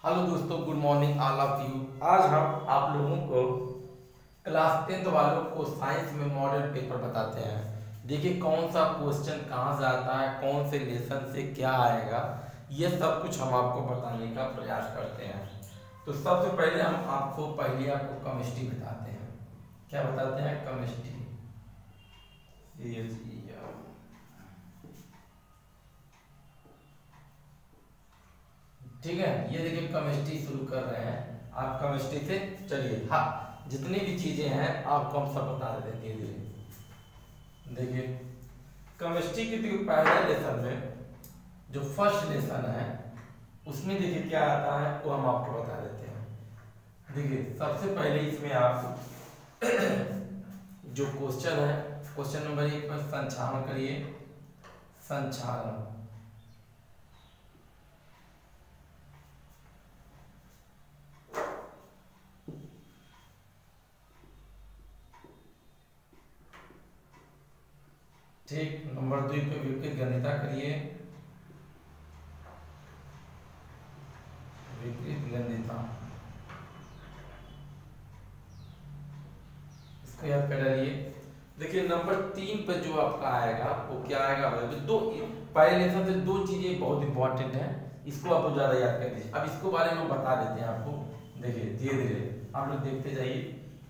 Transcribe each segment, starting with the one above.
Hello दोस्तों, good morning all of you. आज हम आप लोगों को क्लास 10th वालों को साइंस में मॉडल पेपर बताते हैं। देखिए कौन सा क्वेश्चन कहाँ से आता है, कौन से लेसन से क्या आएगा, ये सब कुछ हम आपको बताने का प्रयास करते हैं। तो सबसे पहले हम आपको केमिस्ट्री बताते हैं। क्या बताते हैं? केमिस्ट्री। ठीक है, ये देखिए केमिस्ट्री शुरू कर रहे हैं। आप केमिस्ट्री से चलिए। हाँ, जितनी भी चीजें हैं आपको हम सब बता देते हैं धीरे धीरे। देखिए केमिस्ट्री के पहले लेसन में जो फर्स्ट लेसन है उसमें देखिए क्या आता है वो हम आपको बता देते हैं। देखिए सबसे पहले इसमें आप जो क्वेश्चन है, क्वेश्चन नंबर 1 पर संचालन करिए। संचालन, ठीक। नंबर 2 पे विपरीत गणिता करिए। विपरीत गणिता, इसको याद कर डालिए। देखिए नंबर 3 पे जो आपका आएगा वो क्या आएगा? दो पहले लेसन से दो चीजें बहुत इंपॉर्टेंट है, इसको आप ज्यादा याद कर दीजिए। अब इसको बारे में बता देते हैं आपको। देखिए धीरे धीरे आप लोग देखते जाइए।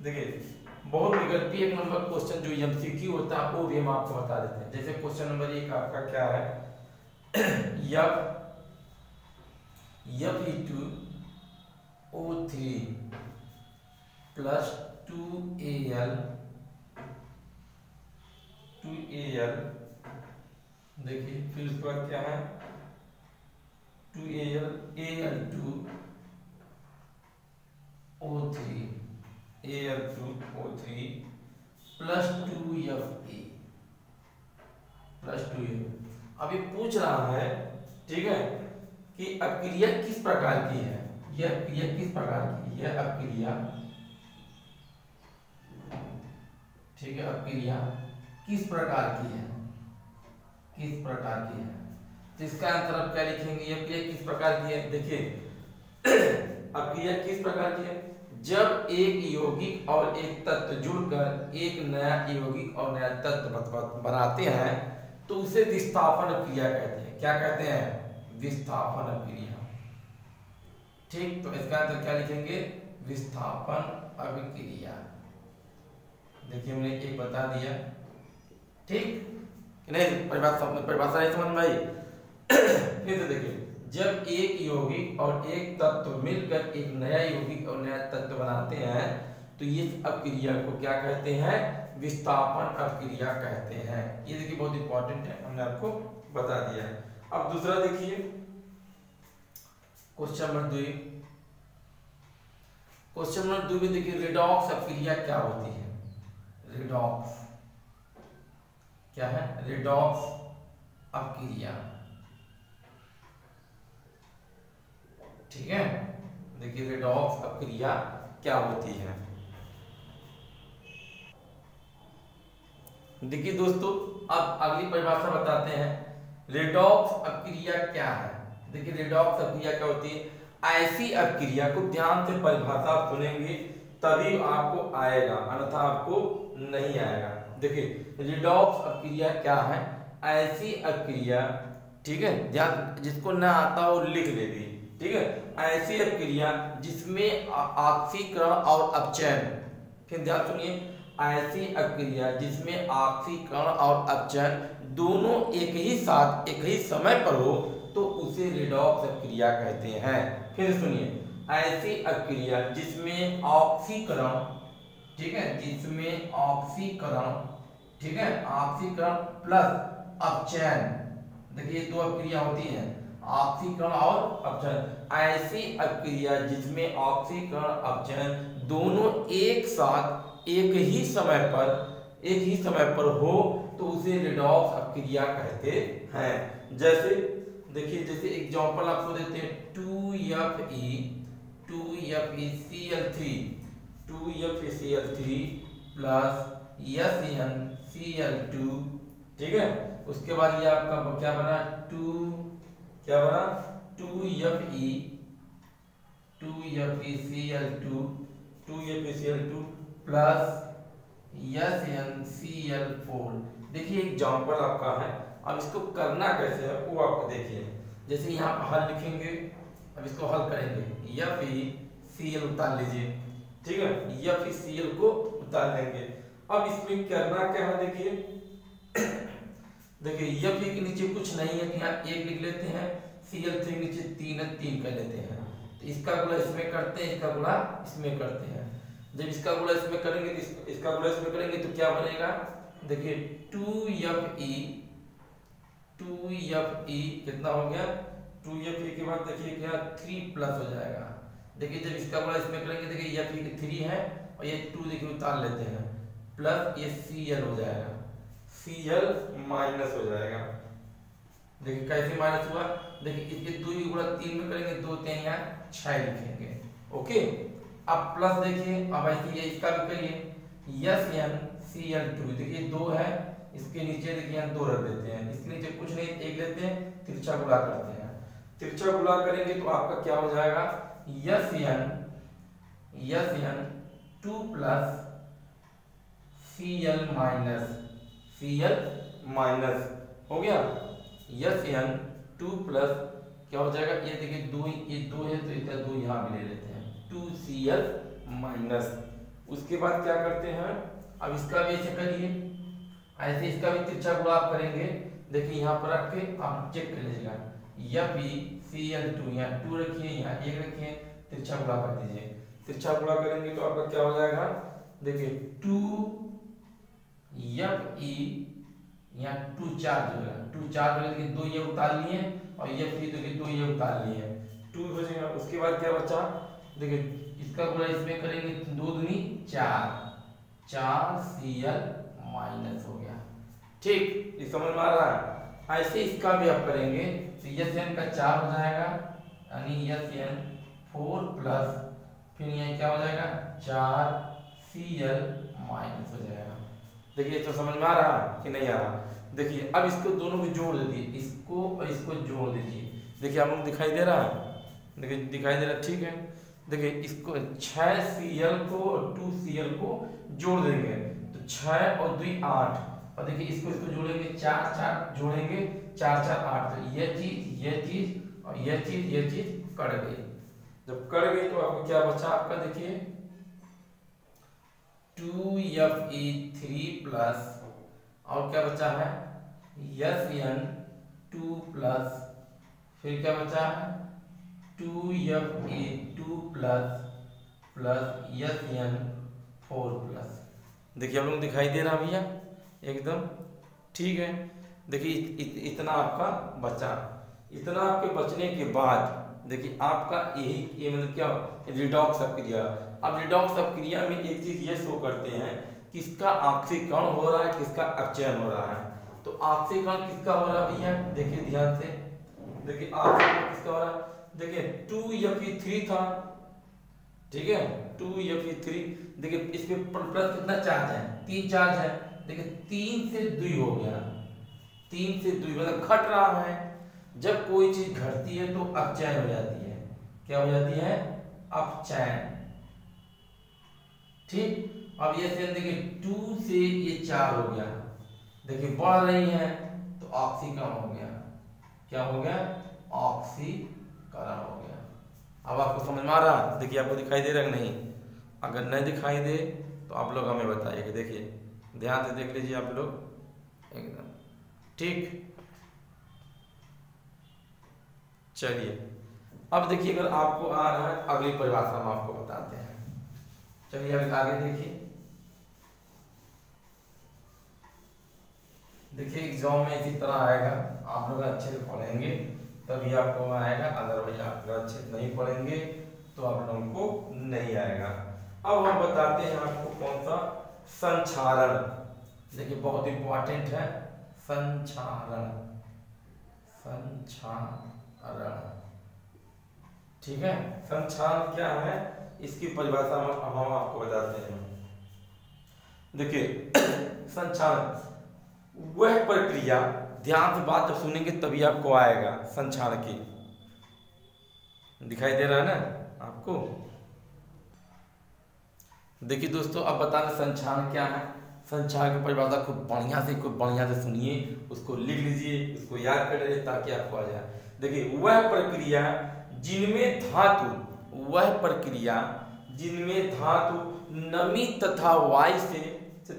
देखिए बहुत विकल्पी एक नंबर क्वेश्चन जो एमसीक्यू होता है वो भी हम आपको बता देते हैं। जैसे क्वेश्चन नंबर 1 आपका क्या है? Fe2O3 प्लस 2Al, देखिए फिर उसके बाद क्या है? 2Al2O3 plus 2Fe plus 2Fe। अभी पूछ रहा है, ठीक है, कि अपक्रिया किस प्रकार की है। यह अपक्रिया किस प्रकार की? यह अपक्रिया, ठीक है, अपक्रिया किस प्रकार की है? किस प्रकार की है? तो इसका आंसर आप क्या लिखेंगे? यह अपक्रिया किस प्रकार की है? देखिए अपक्रिया किस प्रकार की है? जब एक यौगिक और एक तत्व जुड़कर एक नया यौगिक और नया तत्व बनाते हैं तो उसे विस्थापन अपक्रिया कहते हैं। क्या कहते हैं? विस्थापन अपक्रिया। ठीक, तो इसका आंसर क्या लिखेंगे? विस्थापन अपक्रिया। देखिए हमने एक बता दिया, ठीक कि नहीं? परिभाषा नहीं समझ में आई? फिर से देखिए, जब एक यौगिक और एक तत्व मिलकर एक नया यौगिक और नया तत्व बनाते हैं तो ये अपक्रिया को क्या कहते हैं? विस्थापन अपक्रिया कहते हैं। ये देखिए बहुत इंपॉर्टेंट है, हमने आपको बता दिया है। अब दूसरा देखिए क्वेश्चन नंबर 2। क्वेश्चन नंबर 2 में देखिए रेडॉक्स अपक्रिया क्या होती है? रेडॉक्स क्या है? रेडॉक्स अपक्रिया, ठीक है। देखिए रेडॉक्स अपक्रिया क्या होती है? देखिए दोस्तों अब अगली परिभाषा बताते हैं। रेडॉक्स अपक्रिया क्या है? देखिए रेडॉक्स अपक्रिया क्या होती है? ऐसी अपक्रिया को ध्यान से परिभाषा सुनेंगे तभी आपको आएगा, अन्यथा आपको नहीं आएगा। देखिए रेडॉक्स अपक्रिया क्या है? ऐसी अपक्रिया, ठीक है, ध्यान, जिसको ना आता हो लिख लेगी, ठीक है। ऐसी अपक्रिया जिसमें ऑक्सीकरण और अपचयन, फिर ध्यान सुनिए, ऐसी अपक्रिया जिसमें ऑक्सीकरण और अपचयन दोनों एक ही साथ एक ही समय पर हो तो उसे रेडॉक्स अपक्रिया कहते हैं। फिर सुनिए, ऐसी अपक्रिया जिसमें ऑक्सीकरण, ठीक है, जिसमें ऑक्सीकरण, ठीक है, ऑक्सीकरण प्लस अपचयन, देखिए दो अपक्रिया होती हैं, ऑक्सीकरण और अपचयन। ऐसी अपक्रिया जिसमें ऑक्सीकरण अपचयन दोनों एक साथ एक ही समय पर हो तो उसे रेडॉक्स अपक्रिया कहते हैं। जैसे देखिए, जैसे एग्जांपल आपको देते हैं 2FeCl3 प्लस SnCl2, ठीक है। उसके बाद ये आपका क्या बना? 2Fe 2FeCl2 2FeCl2 plus SnCl4। देखिए एग्जाम्पल आपका है, अब इसको करना कैसे है वो आपको देखिए। जैसे यहाँ पर हल लिखेंगे, अब इसको हल करेंगे, FeCl उतार लीजिए, ठीक है, FeCl को उतार लेंगे। अब इसमें करना क्या है देखिए देखिए Fe के नीचे कुछ नहीं है, यहाँ 1 लिख लेते हैं, Cl3 के नीचे 3 है, 3 कर लेते हैं। तो इसका गुणा इसमें करते हैं, इसका गुणा इसमें करते हैं। जब इसका गुणा इसमें करेंगे तो इसका गुणा इसमें करेंगे तो क्या बनेगा, देखिए 2Fe कितना हो गया, 2Fe के बाद देखिए क्या 3 प्लस हो जाएगा। देखिए जब इसका गुणा इसमें करेंगे, देखिए Fe के 3 है और ये 2 देखिए उतार लेते हैं, प्लस ये Cl हो जाएगा, Cl माइनस हो जाएगा। देखिए कैसे माइनस हुआ, देखिए इसके 2 की गुणा 3 में करेंगे, 2 3 यहाँ 6 लिखेंगे, ओके। अब प्लस देखिए, अब ऐसे ये इसका भी करिए, SnCl2 देखिए 2 है, इसके नीचे देखिए यहाँ 2 रख देते हैं, इसके नीचे कुछ नहीं 1 लेते हैं, तिरछा गुणा करते हैं। तिरछा गुणा करेंगे तो आपका क्या हो जाएगा, Sn2 प्लस Cl माइनस हो गया, Sn2 प्लस क्या हो जाएगा, ये देखिए 2 ये 2 है तो इसका 2 यहाँ भी ले लेते हैं, 2Cl माइनस। उसके बाद क्या करते हैं, अब इसका भी ऐसे करिए, ऐसे इसका भी तिरछा गुणा आप करेंगे। देखिए यहाँ पर रख के आप चेक कर लीजिएगा, FeCl2 यहाँ 2 रखिए, यहाँ 1 रखिए, तिरछा गुणा कर दीजिए। तिरछा गुणा करेंगे तो आपका क्या हो जाएगा, देखिए 2Fe यहाँ 2 4 जो है 2 4 जो है 2 ये उतार लिए और Fe देखिए 2 ये उतार लिए 2 हो जाएगा। उसके बाद क्या बचा, देखिए इसका गुणा इसमें करेंगे, 2 दूनी 4 Cl माइनस हो गया, ठीक, ये समझ में आ रहा है। ऐसे इसका भी आप करेंगे तो Sn का 4 हो जाएगा, यानी Sn4 प्लस फिर यहाँ क्या हो जाएगा 4Cl माइनस हो जाएगा। देखिए तो समझ में आ रहा है कि नहीं आ रहा। देखिए अब इसको दोनों को जोड़ दीजिए, इसको और इसको जोड़ दीजिए। देखिए आप लोग दिखाई दे रहा है, देखिए दिखाई दे रहा है, ठीक है। देखिए इसको 6Cl को और 2Cl को जोड़ देंगे तो 6 और 2 8, और देखिए इसको जोड़ेंगे 4 4 जोड़ेंगे 4 4 8, तो ये चीज और ये चीज कट गई। जब कट गई तो आपको क्या बचा, आपका देखिए 2Fe3 प्लस और क्या बचा है Sn2 प्लस फिर क्या बचा है 2Fe2 प्लस Sn4 प्लस। देखिए आप लोग दिखाई दे रहा भैया एकदम, ठीक है। देखिए इतना आपका बचा, इतना आपके बचने के बाद देखिए आपका यही ये मतलब क्या रिडॉक्स अपक्रिया। अब रिडॉक्स अपक्रिया में एक चीज ये शो करते हैं किसका ऑक्सीकरण हो रहा है, किसका अपचयन हो रहा है। तो ऑक्सीकरण किसका हो रहा है भैया, देखिए ध्यान से, देखिए ऑक्सीकरण किसका हो रहा है, देखिए 2Fe3 था, ठीक है 2Fe3। देखिए इसमें प्लस कितना चार्ज है, 3 चार्ज है। देखिए 3 से 2 हो गया, 3 से 2 मतलब घट रहा है। जब कोई चीज घटती है तो अपचयन हो जाती है, क्या हो जाती है, अपचयन, ठीक। अब ये से देखिए 2 से ये 4 हो गया, देखिए बढ़ रही है तो ऑक्सीकरण हो गया, क्या हो गया, ऑक्सीकरण हो गया। अब आपको समझ में आ रहा, देखिए आपको दिखाई दे रहा है नहीं, अगर नहीं दिखाई दे तो आप लोग हमें बताइए। देखिए ध्यान से देख लीजिए आप लोग एकदम, ठीक। चलिए अब देखिए अगर आपको आ रहा है अगली परिभाषा हम आपको बताते हैं। चलिए अभी आगे देखिए, देखिए एग्जाम में इसी तरह आएगा, आप लोग अच्छे से पढ़ेंगे तभी आपको आएगा, अदरवाइज आप लोग अच्छे से नहीं पढ़ेंगे तो आप लोगों को नहीं आएगा। अब हम बताते हैं आपको कौन सा, संक्षारण। देखिए बहुत इंपॉर्टेंट है संक्षारण, ठीक है। संक्षारण क्या है इसकी परिभाषा हम आपको बताते हैं। देखिए संक्षारण वह प्रक्रिया, ध्यान से बात जब सुनेंगे तभी आपको आएगा संक्षारण की, दिखाई दे रहा है ना, आपको। देखिए दोस्तों, अब बताना संक्षारण क्या है। संक्षारण की परिभाषा खूब बढ़िया से सुनिए, उसको लिख लीजिए, उसको याद कर लीजिए ताकि आपको आ जाए। देखिए, वह प्रक्रिया जिनमें धातु नमी तथा वायु से,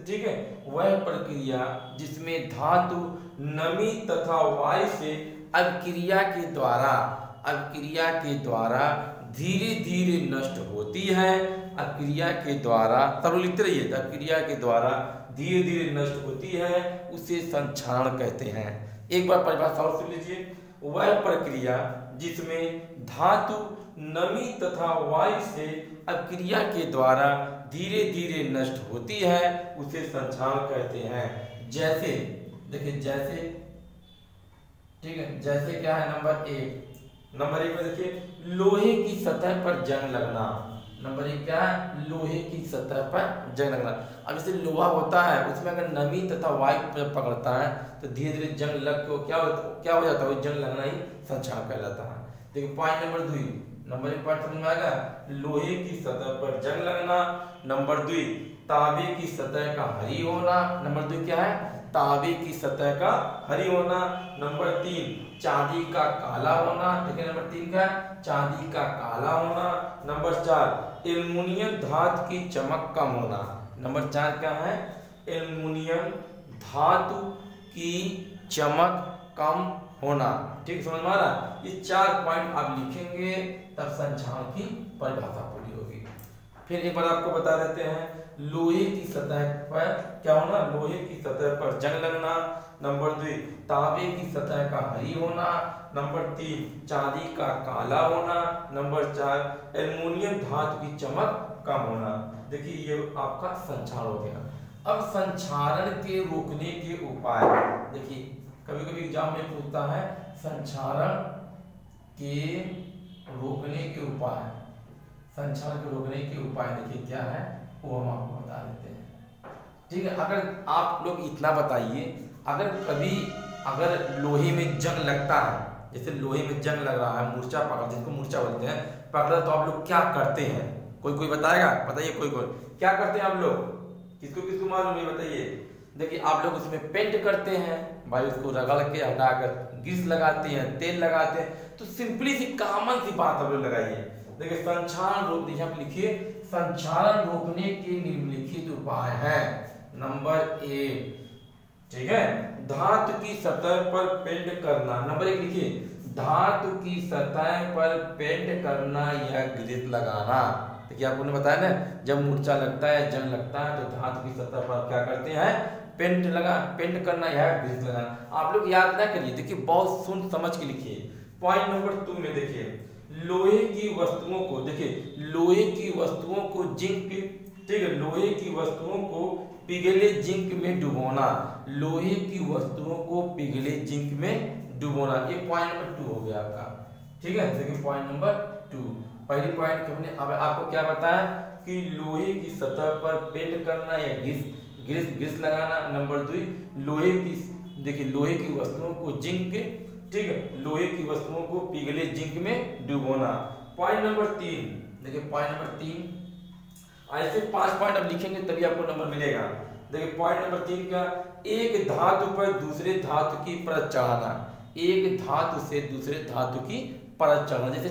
ठीक है, वह प्रक्रिया जिसमें धातु नमी तथा वायु से अभिक्रिया के द्वारा धीरे धीरे नष्ट होती है। अभिक्रिया के द्वारा, सब लिखते रहिए, अभिक्रिया के द्वारा धीरे धीरे नष्ट होती है, उसे संक्षारण कहते हैं। एक बार परिभाषा और सुन लीजिए। वह प्रक्रिया जिसमें धातु नमी तथा वायु से अभिक्रिया के द्वारा धीरे धीरे नष्ट होती है, उसे संक्षारण कहते हैं। जैसे देखिए, जैसे, ठीक है, जैसे क्या है, नंबर एक में देखिए, लोहे की सतह पर जंग लगना। नंबर एक क्या है, लोहे की सतह पर जंग लगना। अब जैसे लोहा होता है, उसमें अगर नमी तथा वायु पकड़ता है तो धीरे धीरे जंग लग के क्या हो जाता है, वो जंग लगना ही संक्षारण कहलाता है। देखिए पॉइंट नंबर 2, नंबर एक पॉइंट समझ में आएगा, लोहे की सतह पर जंग लगना। नंबर 2, तांबे की सतह का हरी होना। नंबर 2 क्या है, तांबे की सतह का हरी होना। नंबर 3, चांदी का काला होना। देखिए नंबर 3 क्या है, चांदी का काला होना। नंबर 4, एल्युमिनियम धातु की चमक कम होना। नंबर 4 क्या है, एल्युमिनियम धातु की चमक कम होना। ठीक, समझ में आ रहा। ये 4 पॉइंट आप लिखेंगे तब संक्षारण की परिभाषा पूरी होगी। फिर एक बार आपको बता देते हैं, लोहे की सतह पर क्या होना, लोहे की सतह पर जंग लगना। नंबर 2, तांबे की सतह का हरी होना। नंबर 3, चांदी का काला होना। नंबर 4, एल्युमिनियम धातु की चमक कम होना। देखिए ये आपका संक्षारण हो गया। अब संक्षारण के रोकने के उपाय, देखिए कभी कभी एग्जाम में पूछता है संक्षारण के रोकने के उपाय। संक्षारण के रोकने के उपाय देखिए क्या है, वो हम आपको बता देते हैं। ठीक है, अगर आप लोग इतना बताइए, अगर लोहे में जंग लगता है, जैसे लोहे में जंग लग रहा है, मूर्छा पकड़, जिसको मूर्छा बोलते हैं, पकड़ा, तो आप लोग क्या करते हैं, कोई बताएगा, बताइए कोई क्या करते हैं आप लोग, किसको मालूम है बताइए। देखिए आप लोग उसमें पेंट करते हैं भाई, उसको रगड़ के हटाकर ग्रीस लगाते हैं, तेल लगाते हैं। तो सिंपली सी कॉमन सी बात आप लोग लगाइए। देखिए संक्षारण रोक, देखिए आप लिखिए, संक्षारण रोकने के निम्नलिखित उपाय हैं। नंबर 1, ठीक है, धातु की सतह पर पेंट करना। नंबर 1 लिखिए, धातु की सतह पर पेंट करना या ग्रीस लगाना। देखिए आपको ने बताया ना, जब मूर्छा लगता है, जंग लगता है, तो धातु की सतह पर क्या करते हैं, पेंट करना या ग्रीस लगाना। आप लोग याद ना करिए, देखिए बहुत सुन समझ के लिखिए। पॉइंट नंबर 2 में देखिए, लोहे की वस्तुओं को, देखिए लोहे की वस्तुओं को जिंक, ठीक है, लोहे की वस्तुओं को पिघले जिंक में डुबोना। लोहे की वस्तुओं को पिघले जिंक में डुबोना, ये पॉइंट नंबर 2 हो गया आपका। ठीक है, देखिए पॉइंट नंबर 2, पहली पॉइंट हमने अब आपको क्या बताया कि लोहे की सतह पर पेंट करना या ग्रीस लगाना। नंबर 2, लोहे की, देखिए लोहे की वस्तुओं को जिंक, ठीक है, लोहे की वस्तुओं को पिघले जिंक में डुबोना। पॉइंट नंबर 3, देखिए पॉइंट नंबर 3, ऐसे 5 पॉइंट अब लिखेंगे तभी आपको नंबर मिलेगा। देखिए पॉइंट नंबर 3 का, एक धातु पर दूसरे धातु की परत चढ़ाना। एक धातु से दूसरे धातु की परत चढ़ाना, जैसे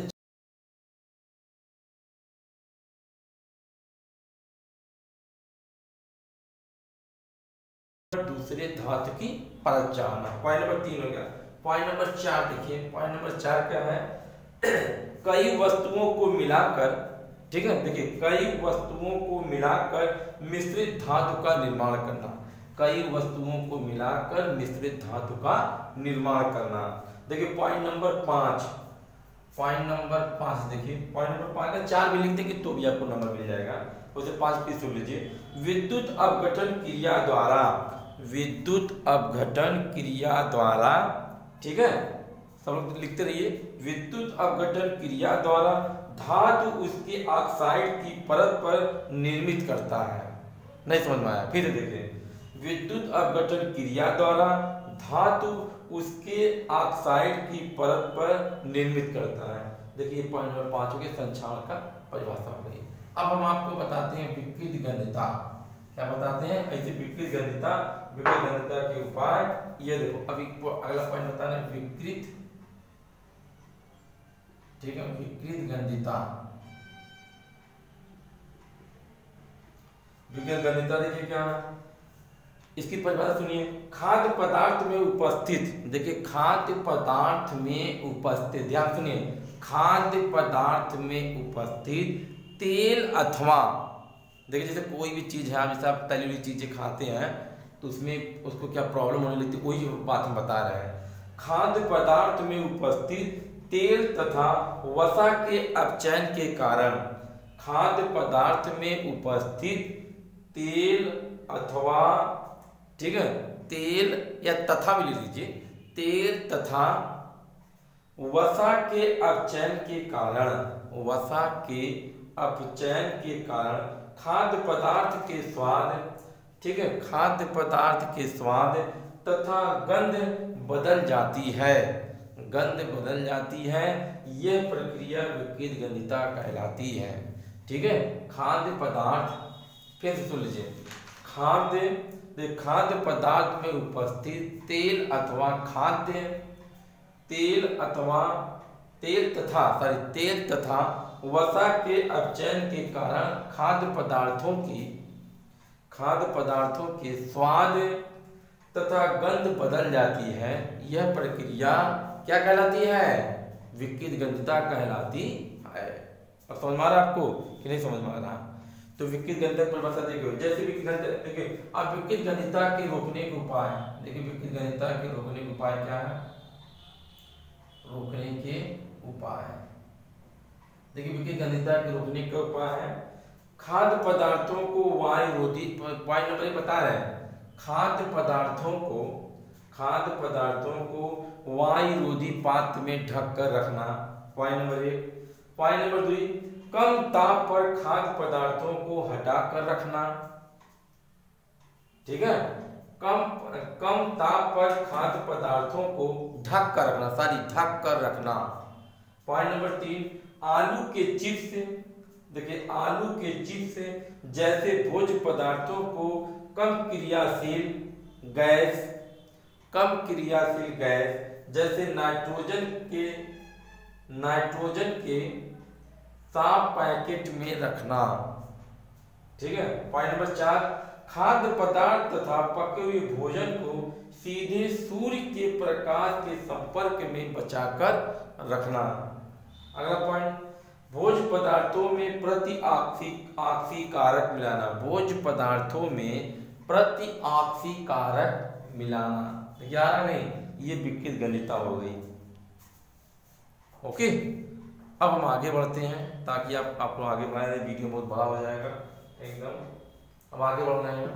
दूसरे धातु की परत चढ़ाना। पॉइंट नंबर 3 हो गया। पॉइंट नंबर 4 देखिए, पॉइंट नंबर 4 क्या है, कई वस्तुओं को मिलाकर, ठीक है, देखिए कई वस्तुओं को मिलाकर मिश्रित धातु का निर्माण करना। कई वस्तुओं को मिलाकर मिश्रित धातु का निर्माण करना। देखिए पॉइंट नंबर 5, पॉइंट नंबर 5 देखिए, पॉइंट नंबर 5 का 4 भी लिख देंगे तो भी आपको नंबर मिल जाएगा। उसे 5 पीस सुन लीजिए। विद्युत अपघटन क्रिया द्वारा, विद्युत अपघटन क्रिया द्वारा, ठीक है, सब लोग लिखते रहिए। विद्युत अपघटन क्रिया द्वारा धातु उसके ऑक्साइड की परत पर निर्मित करता है। नहीं समझ में आया, फिर देखिए, विद्युत अपघटन क्रिया द्वारा धातु उसके ऑक्साइड की परत पर निर्मित करता है। देखिए पॉइंट नंबर 5 हो गया संक्षारण का परिभाषा हो गई। अब हम आपको बताते हैं विकृत गंधता। क्या बताते हैं? ऐसे विकृत गंधता के उपाय। ये देखो अभी अगला पॉइंट बताना है विकृत, ठीक है, विकृत गंधता। विकृत गंधता देखिए क्या है, इसकी परिभाषा सुनिए। खाद्य पदार्थ में उपस्थित, देखिए खाद्य पदार्थ में उपस्थित, ध्यान सुनिए, खाद्य पदार्थ में उपस्थित तेल अथवा, देखिए जैसे कोई भी चीज है, आप जैसे आप तली हुई चीजें खाते हैं तो उसमें उसको क्या प्रॉब्लम होने लगती है, वही बात हम बता रहे हैं। खाद्य पदार्थ में उपस्थित तेल तथा वसा के अपचयन के कारण, खाद्य पदार्थ में उपस्थित तेल अथवा, ठीक है, तेल या तथा भी ले लीजिए, तेल तथा वसा के अपचयन के कारण, वसा के अपचयन के कारण खाद्य पदार्थ के स्वाद, ठीक है, खाद्य पदार्थ के स्वाद तथा गंध बदल जाती है, गंध बदल जाती है। यह प्रक्रिया विकृत गंधता कहलाती है। ठीक है, खाद्य पदार्थ, फिर से सुन लीजिए, खाद्य पदार्थ में उपस्थित तेल अथवा खाद्य तेल तथा वसा के अपचयन के कारण खाद्य पदार्थों के स्वाद तथा गंध बदल जाती है। यह प्रक्रिया क्या कहलाती है? विकृत गंधता कहलाती है। अब समझ में आ रहा आपको कि नहीं समझ में आ रहा? तो विकृत गंधता की परिभाषा देखिए, जैसे विकृत गंधता, देखिए अब विकृत गंधता के रोकने के उपाय, देखिए विकृत गंधता के रोकने के उपाय क्या है? रोकने के उपाय, देखिए विकृत गंधता के रोकने का उपाय है खाद्य पदार्थों को वायुरोधी, पॉइंट नंबर 1 बता रहे हैं, खाद्य पदार्थों को वायुरोधी पात्र में ढक कर रखना, पॉइंट नंबर 1। पॉइंट नंबर 2, कम ताप पर खाद्य पदार्थों को हटाकर रखना, ठीक है, कम ताप पर खाद्य पदार्थों को ढक कर रखना। पॉइंट नंबर 3, आलू के चिप्स, देखिए आलू के चिप्स जैसे भोज्य पदार्थों को कम क्रियाशील गैस जैसे नाइट्रोजन के साफ पैकेट में रखना। ठीक है। पॉइंट नंबर 4, खाद्य पदार्थ तथा पके हुए भोजन को सीधे सूर्य के प्रकाश के संपर्क में बचाकर रखना। अगला पॉइंट, भोज्य पदार्थों में प्रतिऑक्सीकारक मिलाना, भोज्य पदार्थों में प्रतिऑक्सीकारक मिलाना। यार नहीं, ये विकृत गंधता हो गई। ओके, अब हम आगे बढ़ते हैं ताकि आप लोग आगे बढ़ाए, वीडियो बहुत बड़ा हो जाएगा एकदम। अब आगे बढ़ना है।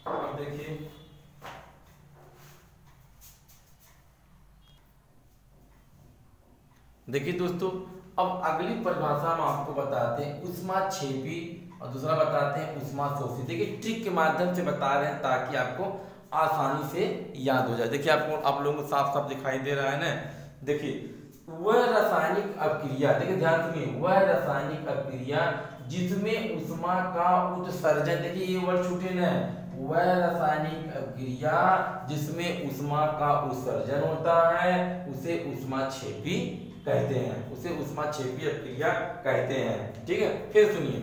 अब देखिए दोस्तों, अब अगली परिभाषा हम आपको बताते हैं ऊष्माक्षेपी और दूसरा बताते हैं ऊष्माशोषी। देखिए ट्रिक के माध्यम से बता रहे हैं ताकि आपको आसानी से याद हो जाए। देखिए आप लोगों को साफ साफ दिखाई दे रहा है ना। देखिए वह रासायनिक अभिक्रिया, देखिए ध्यान सुनिए, वह रासायनिक अभिक्रिया जिसमें ऊष्मा का उत्सर्जन, देखिए ये वर्ड छूटे ना, वह रासायनिक अभिक्रिया जिसमें ऊष्मा का उत्सर्जन होता है उसे ऊष्माक्षेपी कहते हैं, उसे ऊष्माक्षेपी अभिक्रिया कहते हैं। ठीक है, फिर सुनिए,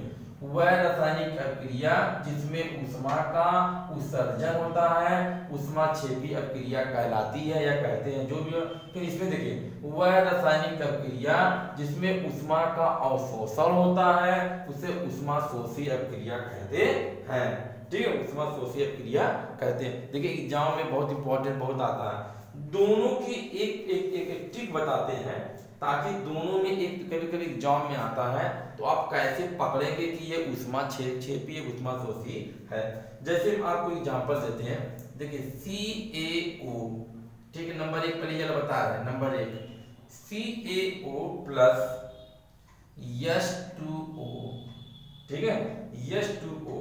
वह रासायनिक अभिक्रिया जिसमें ऊष्मा का उत्सर्जन होता है ऊष्माक्षेपी अभिक्रिया कहलाती है या कहते हैं, जो भी। फिर इसमें देखिए, वह रासायनिक अभिक्रिया जिसमें ऊष्मा का अवशोषण होता है उसे ऊष्माशोषी अभिक्रिया कहते हैं। ठीक है, ऊष्माशोषी अभिक्रिया कहते हैं। देखिए एग्जाम में बहुत इंपॉर्टेंट बहुत आता है, दोनों की एक ट्रिक बताते हैं ताकि दोनों में एक कभी कभी एग्जाम में आता है तो आप कैसे पकड़ेंगे कि ये ऊष्माक्षेपी ऊष्माशोषी है। जैसे हम आपको एग्जांपल देते हैं, देखिए CaO, ठीक है, नंबर 1 पहले जरा बता रहे हैं, नंबर 1 CaO प्लस H2O, ठीक है, H2O,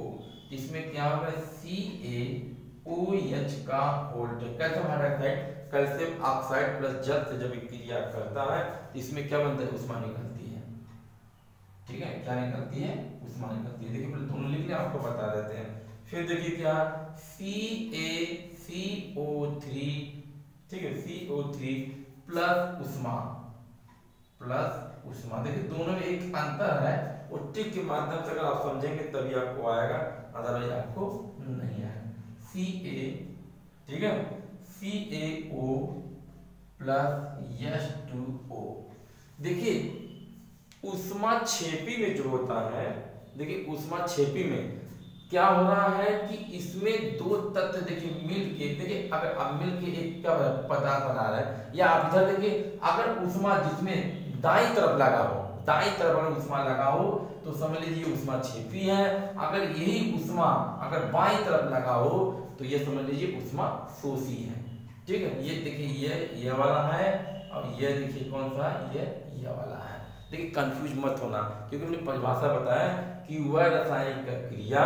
इसमें क्या होगा CaOH का hold, calcium hydroxide calcium oxide plus जल से जब क्रिया करता है इसमें क्या बनता है, ऊष्मा निकलती है। ठीक है, क्या निकलती है, ऊष्मा निकलती है। देखिए पहले दोनों लिख लें, आपको बता देते हैं। फिर देखिए क्या, CaCO3, ठीक है, CO3 प्लस ऊष्मा, प्लस ऊष्मा। देखिए दोनों में एक अंतर है, वो टिक के माध्यम से अगर आप समझेंगे तभी आपको आएगा, अदरवाइज आपको नहीं आएगा। Ca, ठीक है, CaO प्लस H2O। देखिए ऊष्माक्षेपी में जो होता है, देखिए ऊष्माक्षेपी में क्या हो रहा है कि इसमें दो तत्व देखिए मिलके, देखिए अगर अब मिलके एक क्या पदार्थ बना रहा है, या आप इधर देखिए अगर ऊष्मा जिसमें दाईं तरफ लगा हो, दाईं तरफ अगर ऊष्मा लगा हो तो समझ लीजिए ऊष्माक्षेपी है। अगर यही ऊष्मा अगर बाईं तरफ लगा हो तो ये समझ लीजिए ऊष्माशोषी है। ठीक है, ये देखिए ये वाला है, और ये देखिए कौन सा, ये वाला है। देखिए कंफ्यूज मत होना, क्योंकि हमने परिभाषा बताया कि वह रासायनिक क्रिया,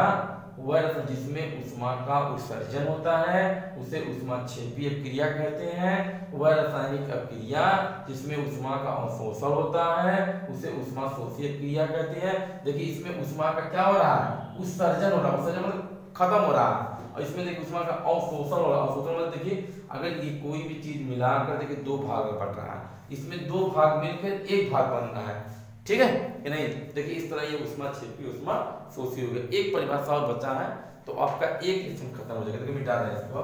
वह रसायन जिसमें ऊष्मा का उत्सर्जन होता है उसे ऊष्माक्षेपीय क्रिया कहते हैं। वह रासायनिक क्रिया जिसमें ऊष्मा का अवशोषण होता है उसे ऊष्माशोषीय क्रिया कहते हैं। देखिए इसमें ऊष्मा का क्या हो रहा है, उत्सर्जन हो रहा है, उत्सर्जन मतलब खत्म हो रहा है, और इसमें देखिए ऊष्मा का अवशोषण हो रहा है। अवशोषण मतलब देखिए अगर ये कोई भी चीज मिलाकर देखिए दो भाग में बट रहा है, इसमें दो भाग मिलकर एक भाग बन रहा है। ठीक है कि नहीं, देखिए इस तरह ये ऊष्माक्षेपी ऊष्माशोषी हो गया। एक परिभाषा और बचा है तो आपका एक लेसन खत्म हो जाएगा, देखिए मिटा रहे हैं इसको।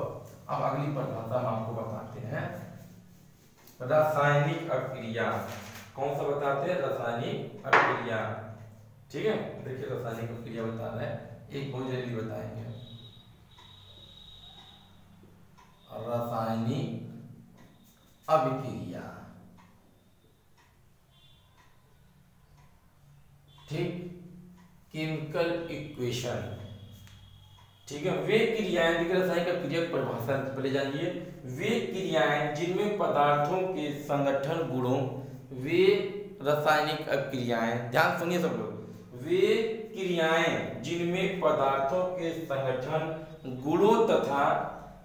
अब अगली परिभाषा हम आपको बताते हैं, रासायनिक अभिक्रिया। कौन सा बताते हैं, रासायनिक अभिक्रिया। ठीक है, देखिए रासायनिक अभिक्रिया बता रहे हैं, एक बहुत जल्दी बताएंगे। रासायनिक अभिक्रिया, ठीक, केमिकल इक्वेशन। ठीक है, वे क्रियाएं, देखिए रासायनिक क्रिया की परिभाषा पहले जानिए। वे क्रियाएं जिनमें पदार्थों के संगठन गुणों, वे रासायनिक अभिक्रियाएं, ध्यान सुनिए सब लोग, वे क्रियाएं जिनमें पदार्थों के संगठन गुणों तथा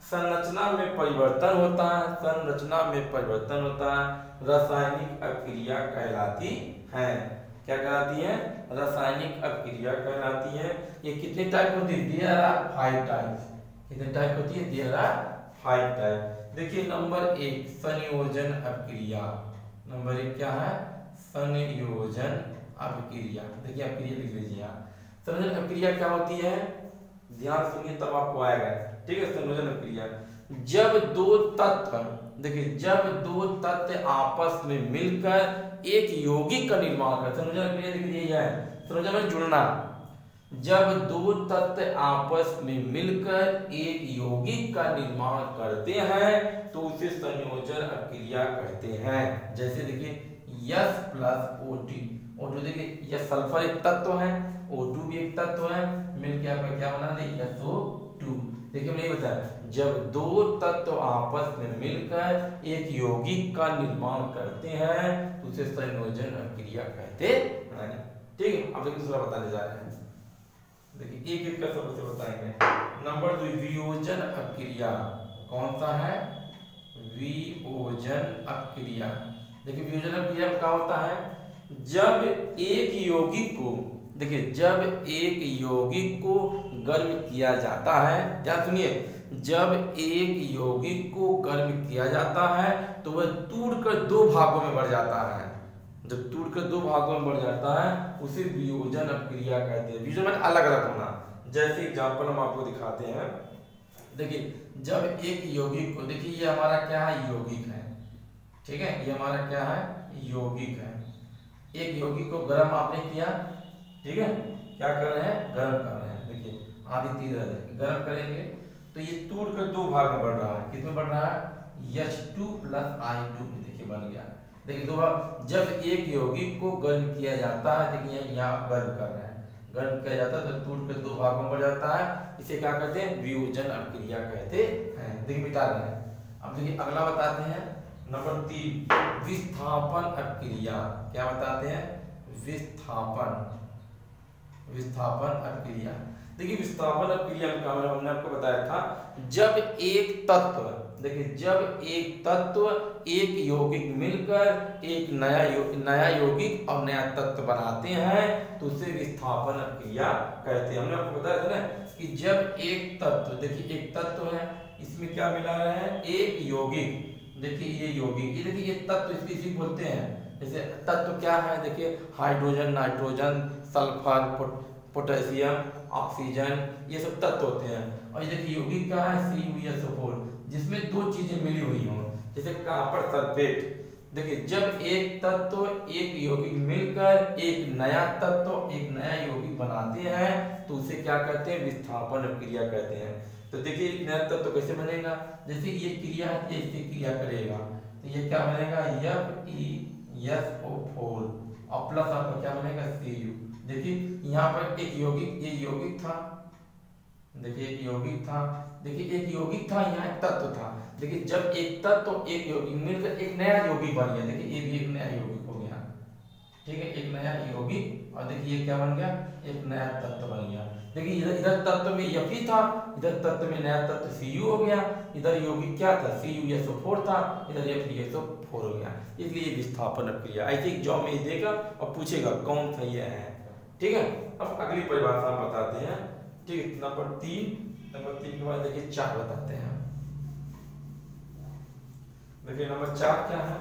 संरचना में परिवर्तन होता है, संरचना में परिवर्तन होता है, रासायनिक अभिक्रिया कहलाती है। क्या कहलाती है, रासायनिक अभिक्रिया कहलाती है। ये कितने टाइप होती है, देयर आर 5 टाइप्स। कितने टाइप होती है, देयर आर 5 टाइप। देखिए नंबर 1 संयोजन अभिक्रिया। नंबर 1 क्या है, संयोजन अभिक्रिया। देखिए अभिक्रिया लिख लीजिए आप। संयोजन अभिक्रिया क्या होती है, ध्यान सुनिए तब आपको आएगा। ठीक है, संयोजन अभिक्रिया जब दो तत्व, देखिए जब दो तत्व आपस में मिलकर एक यौगिक का निर्माण करते हैं। संयोजन अभिक्रिया देखिए यही है, संयोजन में जुड़ना। जब दो तत्व आपस में मिलकर एक यौगिक का निर्माण करते हैं तो उसे संयोजन अभिक्रिया कहते हैं। जैसे देखिए H प्लस O2, O2 देखिए यह सल्फर एक तत्व है, O2 भी एक तत्व है, मिलकर आपका क्या बना दे, SO2। देखिए मैंने बताया जब दो तत्व आपस में मिलकर एक यौगिक का निर्माण करते हैं तो उसे संयोजन अभिक्रिया कहते हैं। ठीक है, अब देखिए दूसरा बताने जा रहे हैं। देखिए एक एक का सबसे बताएंगे। नंबर 2 वियोजन अभिक्रिया। कौन सा है, वियोजन अभिक्रिया। देखिए वियोजन अभिक्रिया क्या होता है, जब एक यौगिक को, देखिए जब एक यौगिक को गर्म किया जाता है, ध्यान सुनिए, जब एक यौगिक को गर्म किया जाता है तो वह टूटकर दो भागों में बढ़ जाता है। जब टूटकर दो भागों में बढ़ जाता है उसे वियोजन अभिक्रिया कहते हैं। वियोजन मतलब अलग अलग होना। जैसे एग्जांपल हम आपको दिखाते हैं। देखिए जब एक यौगिक को, देखिए ये हमारा क्या है, यौगिक है। ठीक है, ये हमारा क्या है, यौगिक है। एक यौगिक को गर्म आपने किया, ठीक है, क्या कर रहे हैं, गर्म कर रहे हैं। देखिए आधी तीर गर्म करेंगे तो ये टूट कर दो भाग में बढ़ रहा है। किसमें बढ़ रहा है, H2 प्लस I2 में। देखिए बन गया। देखिए दो भाग, जब एक यौगिक को गर्म किया जाता है, देखिए यहाँ गर्म कर रहे हैं, गर्म किया जाता है तो टूट कर दो भागों में बढ़ जाता है। इसे क्या कहते हैं, वियोजन अभिक्रिया कहते हैं। देखिए मिटा रहे हैं। अब देखिए अगला बताते हैं, नंबर 3 विस्थापन अभिक्रिया। क्या बताते हैं, विस्थापन, विस्थापन अभिक्रिया। देखिए विस्थापन अभिक्रिया में हमने आपको बताया था, जब एक तत्व, देखिए जब एक तत्व एक यौगिक मिलकर एक नया यौगिक और नया तत्व बनाते हैं तो उसे विस्थापन अपक्रिया कहते हैं। हमने आपको बताया था ना कि जब एक तत्व, देखिए एक तत्व है, इसमें क्या मिला रहे हैं, एक यौगिक, देखिए ये यौगिक, ये देखिए ये तत्व इसी बोलते हैं। जैसे तत्व क्या है, देखिए hydrogen, nitrogen, sulphur, potassium, oxygen, ये सब तत्व होते हैं। और ये देखिए यौगिक क्या है, CuSO4, जिसमें दो चीजें मिली हुई हों, जैसे कॉपर सल्फेट। देखिए जब एक तत्व एक यौगिक मिलकर एक नया तत्व एक नया यौगिक बनाते हैं तो उसे क्या कहते हैं, विस्थापन अपक्रिया कहते हैं। तो देखिए एक नया तत्व कैसे बनेगा, जैसे ये क्रिया है, ये इसकी क्रिया करेगा तो ये क्या बनेगा, FeSO4 और प्लस आपका क्या बनेगा, Cu। देखिए यहाँ पर एक यौगिक, ये यौगिक था, देखिए एक यौगिक था, देखिए एक यौगिक था, यहाँ एक तत्व था। देखिए जब एक तत्व एक यौगिक मिलकर एक नया यौगिक बन गया, देखिए ये भी एक नया यौगिक हो गया, ठीक है, एक नया यौगिक, और देखिए ये क्या बन गया, एक नया तत्व बन गया। देखिए इधर तत्व में Fe था, इधर तत्व में नया तत्व Cu हो गया, इधर यौगिक क्या था, CuSO4 था, इधर FeSO4 हो गया, इसलिए विस्थापन अपक्रिया। ऐसे एग्जाम में देगा और पूछेगा कौन सा ये है, ठीक है। अब अगली परिभाषा बताते हैं, ठीक है, नंबर 3 के बाद देखिए 4 बताते हैं। देखिए नंबर 4 क्या है,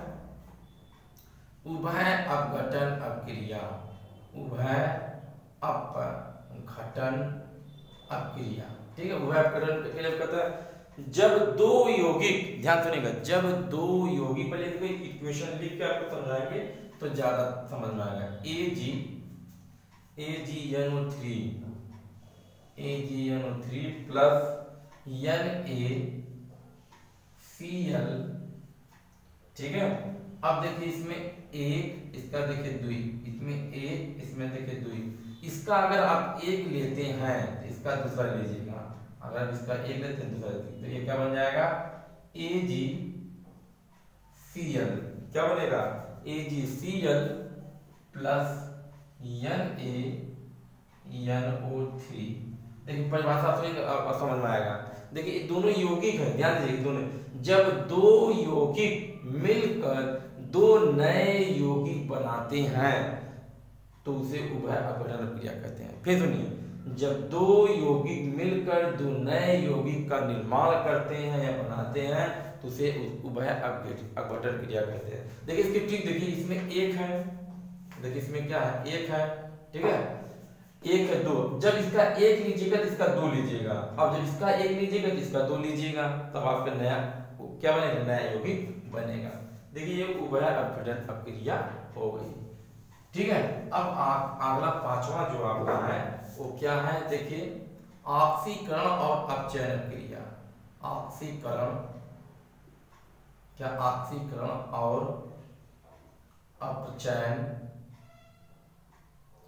उभय अपघटन अपक्रिया, उभय अपघटन अपक्रिया, ठीक है। उभय अपघटन कहता है जब दो यौगिक, ध्यान सुनिएगा, जब दो यौगिक, पहले देखो इक्वेशन लिख के आपको समझाएंगे तो ज्यादा समझ में आएगा। AgNO3 प्लस NaCl, ठीक है। अब देखिए इसमें एक, इसका देखिए दुई, इसमें एक, इसमें देखिए दुई, इसका अगर आप एक लेते हैं तो इसका दूसरा लीजिएगा, अगर इसका एक लेते हैं दूसरा लेते हैं तो ये क्या बन जाएगा, AgCl, क्या बनेगा, AgCl प्लस NaNO3। देखिए परिभाषा आपको समझ में आएगा। देखिए दोनों यौगिक है, ध्यान दीजिए, दोनों, जब दो यौगिक मिलकर दो नए यौगिक बनाते हैं तो उसे उभय अपघटन अपक्रिया कहते हैं। फिर सुनिए, जब दो यौगिक मिलकर दो नए यौगिक का निर्माण करते हैं या बनाते हैं तो उसे उभय अपघटन क्रिया कहते हैं। देखिए इसकी ठीक देखिए, इसमें एक है, देखिए इसमें क्या है, एक है, ठीक है, एक है, दो, जब इसका एक लीजिएगा तो इसका दो लीजिएगा, अब जब इसका एक लीजिएगा तो इसका दो लीजिएगा, तब आपका नया क्या बनेगा, नया यौगिक बनेगा। देखिए ये उभय अपघटन अपक्रिया हो गई, ठीक है। अब अगला 5वां जो आपका है वो क्या है, देखिए ऑक्सीकरण और अपचयन अपक्रिया। ऑक्सीकरण, क्या, ऑक्सीकरण और अपचयन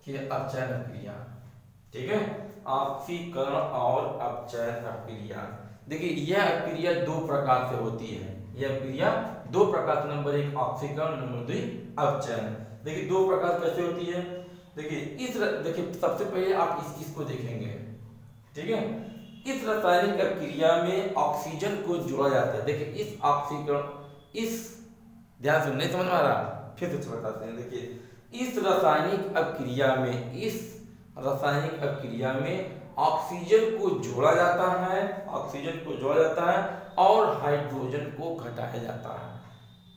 की अपचयन अपक्रिया, ठीक है। ऑक्सीकरण और अपचयन अपक्रिया, देखिए यह अपक्रिया दो प्रकार से होती है, यह अपक्रिया दो प्रकार से, नंबर 1 ऑक्सीकरण, नंबर 2 अपचयन। देखिए दो प्रकार कैसे होती है, देखिए देखिए सबसे पहले आप इसको देखेंगे, ठीक है। इस रासायनिक अपक्रिया में ऑक्सीजन को जोड़ा जाता है। देखिए इस ऑक्सीकरण, इस, ध्यान से नहीं समझ में आ रहा, फिर से बताते हैं। देखिए इस रासायनिक अपक्रिया में, इस रासायनिक अपक्रिया में ऑक्सीजन को जोड़ा जाता है, ऑक्सीजन को जोड़ा जाता है और हाइड्रोजन को घटाया जाता है।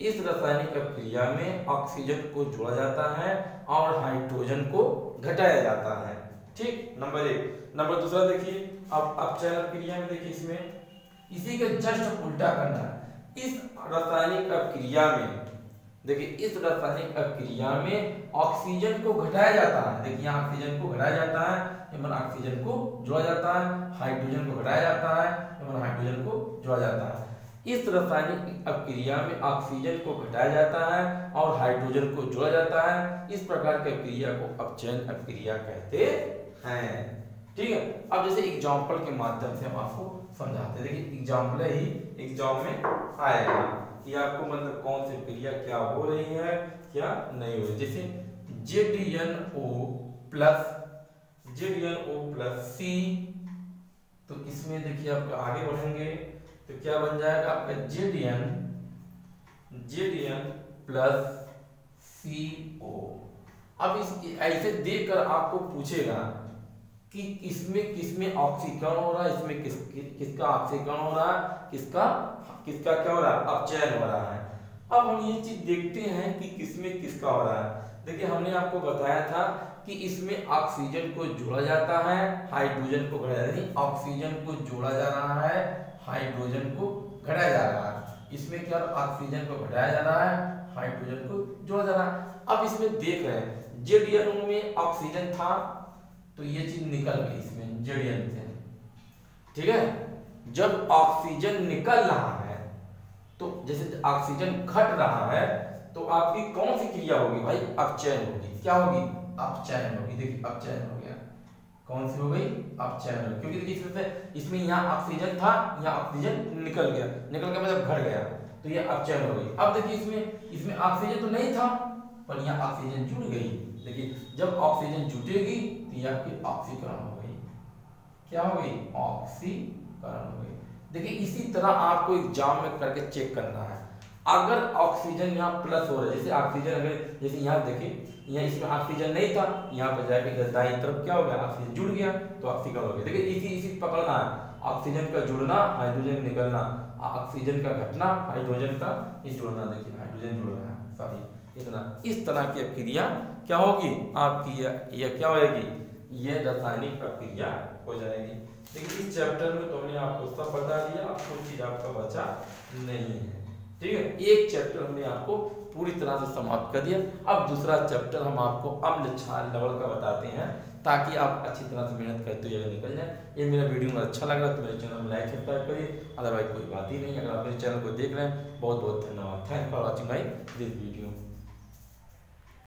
इस रासायनिक अपक्रिया में ऑक्सीजन को जोड़ा जाता है और हाइड्रोजन को घटाया जाता है, ठीक, नंबर 1। नंबर दूसरा देखिए, अब अपचयन अपक्रिया में देखिए इसमें इसी का जस्ट उल्टा करना है। इस रासायनिक अपक्रिया में, देखिए इस रासायनिक अपक्रिया में ऑक्सीजन को घटाया जाता है, देखिए यहाँ ऑक्सीजन को घटाया जाता है, ऑक्सीजन को जोड़ा जाता है, हाइड्रोजन को घटाया जाता है, हाइड्रोजन को जोड़ा जाता है। इस रासायनिक अपक्रिया में ऑक्सीजन को घटाया जाता है और हाइड्रोजन को जोड़ा जाता है। इस प्रकार की अपक्रिया को अपचयन अपक्रिया कहते हैं, ठीक है। अब जैसे एग्जाम्पल के माध्यम से हम आपको समझाते हैं। देखिए एग्जाम्पल ही एग्जाम में आएगा कि आपको मतलब कौन सी क्रिया क्या हो रही है क्या नहीं हो रही। जैसे ZnO प्लस C, तो इसमें देखिए आप आगे बढ़ेंगे तो क्या बन जाएगा आपका Zn प्लस CO। अब इस ऐसे देखकर आपको पूछेगा कि किसमें ऑक्सीकरण हो रहा है, इसमें किसका ऑक्सीकरण हो रहा है, किसका क्या हो रहा है, अपचयन हो रहा है। अब हम ये चीज देखते हैं कि किसमें किसका हो रहा है। देखिए हमने आपको बताया था कि इसमें ऑक्सीजन को जोड़ा जाता है, हाइड्रोजन को घटाया जाता है। ऑक्सीजन को जोड़ा जा रहा है, हाइड्रोजन को घटाया जा रहा है। इसमें क्या ऑक्सीजन को घटाया जा रहा है, हाइड्रोजन को जोड़ा जा रहा है। अब इसमें देख रहे हैं Zn में ऑक्सीजन था तो ये चीज निकल गई इसमें Zn से, ठीक है। जब ऑक्सीजन निकल रहा है तो जैसे ऑक्सीजन घट रहा है तो आपकी कौन सी क्रिया होगी भाई, अपचयन होगी। क्या होगी, अपचयन होगी। देखिए अपचयन हो गया, कौन सी हो गई, अपचयन होगी। क्योंकि देखिए इसमें यहाँ ऑक्सीजन था, यहाँ ऑक्सीजन निकल गया मतलब घट गया, तो ये अपचयन हो गई। अब देखिए इसमें ऑक्सीजन तो नहीं था पर यहाँ ऑक्सीजन जुड़ गई। देखिए जब ऑक्सीजन जुटेगी तो ये आपकी ऑक्सीकरण हो गई। क्या हो गई, ऑक्सीकरण हो गई। देखिए इसी तरह आपको एग्जाम में करके चेक करना है। अगर ऑक्सीजन यहाँ प्लस हो रहा है, जैसे ऑक्सीजन अगर जैसे यहाँ देखिए यहाँ इसमें ऑक्सीजन नहीं था, यहाँ पर जाके इधर दाईं तरफ क्या हो गया, ऑक्सीजन जुड़ गया तो ऑक्सीकरण हो गया। देखिए इसी पकड़ना है, ऑक्सीजन का जुड़ना, हाइड्रोजन निकलना, ऑक्सीजन का घटना, हाइड्रोजन का इस जुड़ना। देखिए हाइड्रोजन जुड़ रहा है, सॉरी इतना। इस तरह की प्रक्रिया क्या होगी आपकी, यह क्या होगी, ये रासायनिक प्रक्रिया हो जाएगी। देखिए इस चैप्टर में तो हमने आपको सब बता दिया, अब कुछ चीज आपका बचा नहीं है, ठीक है। एक चैप्टर हमने आपको पूरी तरह से समाप्त कर दिया। अब दूसरा चैप्टर हम आपको अम्ल क्षार लवण का बताते हैं ताकि आप अच्छी तरह से मेहनत करते हुए निकल जाए। ये मेरा वीडियो में अच्छा लग रहा है तो मेरे चैनल में लाइक सब्सक्राइब करिए, अदरवाइज कोई बात ही नहीं। अगर आप मेरे चैनल को देख रहे हैं बहुत बहुत धन्यवाद। Thank for watching my this video.